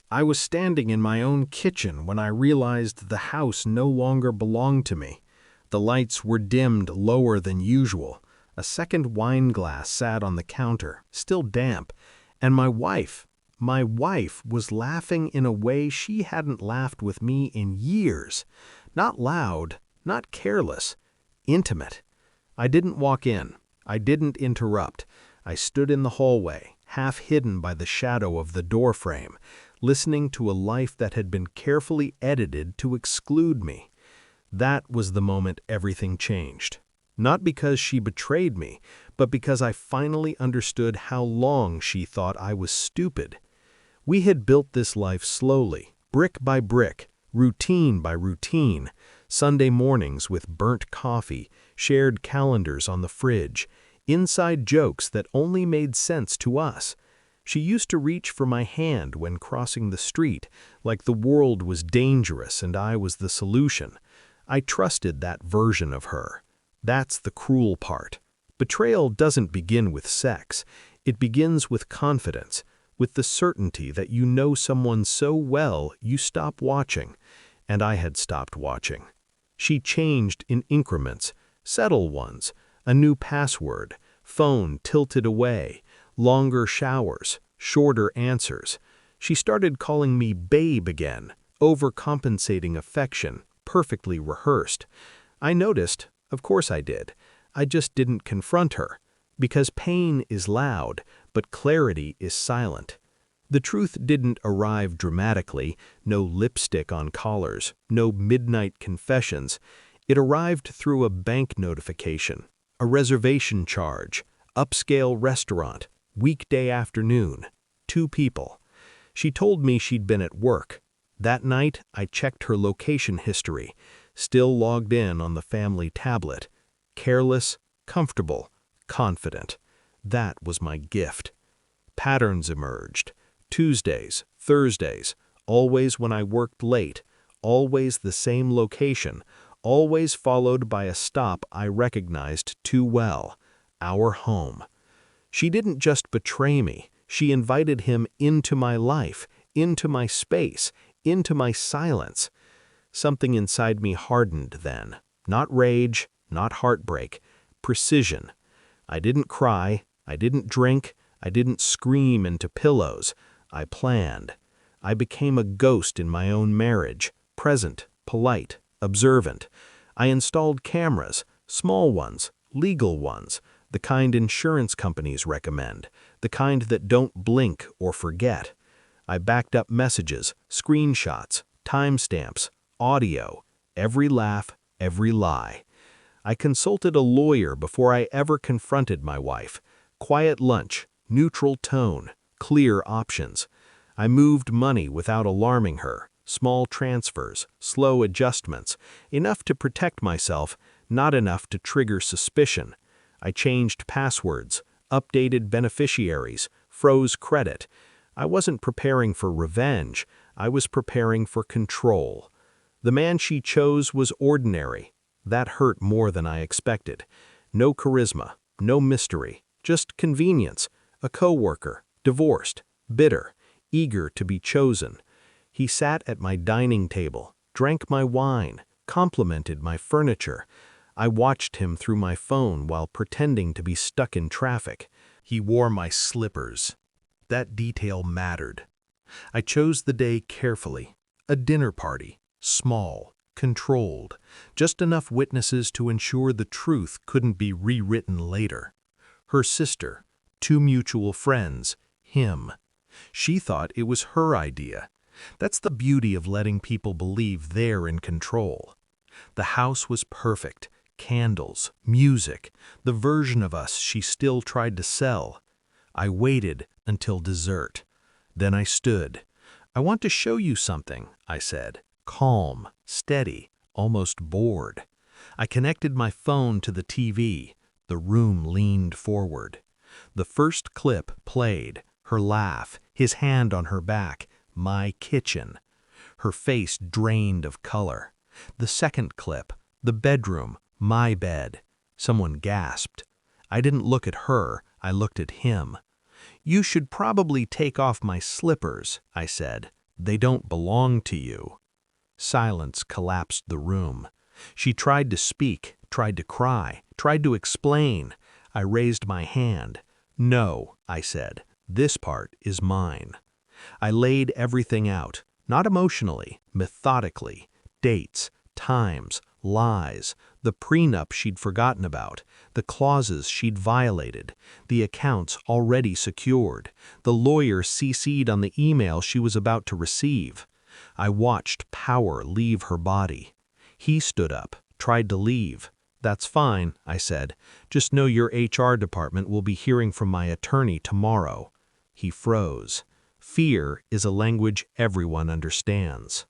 I was standing in my own kitchen when I realized the house no longer belonged to me. The lights were dimmed lower than usual. A second wine glass sat on the counter, still damp, and my wife was laughing in a way she hadn't laughed with me in years. Not loud, not careless, intimate. I didn't walk in. I didn't interrupt. I stood in the hallway, half hidden by the shadow of the doorframe, listening to a life that had been carefully edited to exclude me. That was the moment everything changed. Not because she betrayed me, but because I finally understood how long she thought I was stupid. We had built this life slowly, brick by brick, routine by routine, Sunday mornings with burnt coffee, shared calendars on the fridge, inside jokes that only made sense to us. She used to reach for my hand when crossing the street, like the world was dangerous and I was the solution. I trusted that version of her. That's the cruel part. Betrayal doesn't begin with sex. It begins with confidence, with the certainty that you know someone so well you stop watching. And I had stopped watching. She changed in increments, subtle ones, a new password, phone tilted away, longer showers, shorter answers. She started calling me babe again, overcompensating affection, perfectly rehearsed. I noticed, of course I did. I just didn't confront her, because pain is loud, but clarity is silent. The truth didn't arrive dramatically, no lipstick on collars, no midnight confessions. It arrived through a bank notification, a reservation charge, upscale restaurant, weekday afternoon, 2 people. She told me she'd been at work. That night, I checked her location history, still logged in on the family tablet. Careless, comfortable, confident. That was my gift. Patterns emerged. Tuesdays, Thursdays, always when I worked late, always the same location, always followed by a stop I recognized too well, our home. She didn't just betray me, she invited him into my life, into my space, into my silence. Something inside me hardened then. Not rage, not heartbreak, precision. I didn't cry, I didn't drink, I didn't scream into pillows. I planned. I became a ghost in my own marriage, present, polite, observant. I installed cameras, small ones, legal ones, the kind insurance companies recommend, the kind that don't blink or forget. I backed up messages, screenshots, timestamps, audio, every laugh, every lie. I consulted a lawyer before I ever confronted my wife. Quiet lunch, neutral tone, clear options. I moved money without alarming her, small transfers, slow adjustments, enough to protect myself, not enough to trigger suspicion. I changed passwords, updated beneficiaries, froze credit. I wasn't preparing for revenge, I was preparing for control. The man she chose was ordinary. That hurt more than I expected. No charisma, no mystery, just convenience. A coworker, divorced, bitter, eager to be chosen. He sat at my dining table, drank my wine, complimented my furniture. I watched him through my phone while pretending to be stuck in traffic. He wore my slippers. That detail mattered. I chose the day carefully. A dinner party, small, controlled, just enough witnesses to ensure the truth couldn't be rewritten later. Her sister, 2 mutual friends, him. She thought it was her idea. That's the beauty of letting people believe they're in control. The house was perfect. Candles, music, the version of us she still tried to sell. I waited until dessert. Then I stood. "I want to show you something," I said, calm, steady, almost bored. I connected my phone to the TV. The room leaned forward. The first clip played, her laugh, his hand on her back, my kitchen. Her face drained of color. The second clip, the bedroom, my bed. Someone gasped. I didn't look at her, I looked at him. "You should probably take off my slippers," I said, They don't belong to you." Silence collapsed the room. She tried to speak, tried to cry, tried to explain. I raised my hand. "No," I said, "this part is mine." I laid everything out, not emotionally, methodically. Dates, times, lies, the prenup she'd forgotten about, the clauses she'd violated, the accounts already secured, the lawyer CC'd on the email she was about to receive. I watched power leave her body. He stood up, tried to leave. "That's fine," I said. "Just know your HR department will be hearing from my attorney tomorrow." He froze. Fear is a language everyone understands.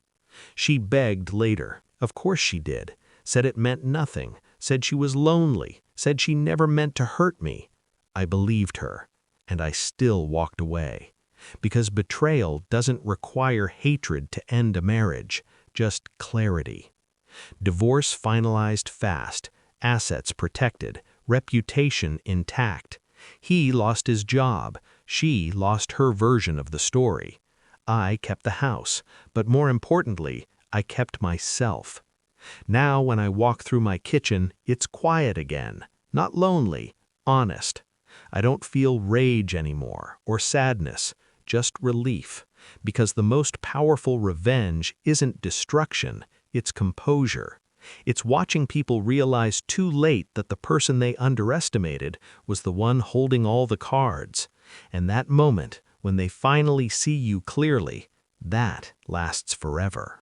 She begged later. Of course she did. Said it meant nothing. Said she was lonely. Said she never meant to hurt me. I believed her, and I still walked away. Because betrayal doesn't require hatred to end a marriage, just clarity. Divorce finalized fast, assets protected, reputation intact. He lost his job. She lost her version of the story. I kept the house, but more importantly, I kept myself. Now when I walk through my kitchen, it's quiet again, not lonely, honest. I don't feel rage anymore, or sadness, just relief, because the most powerful revenge isn't destruction, it's composure. It's watching people realize too late that the person they underestimated was the one holding all the cards. And that moment, when they finally see you clearly, that lasts forever.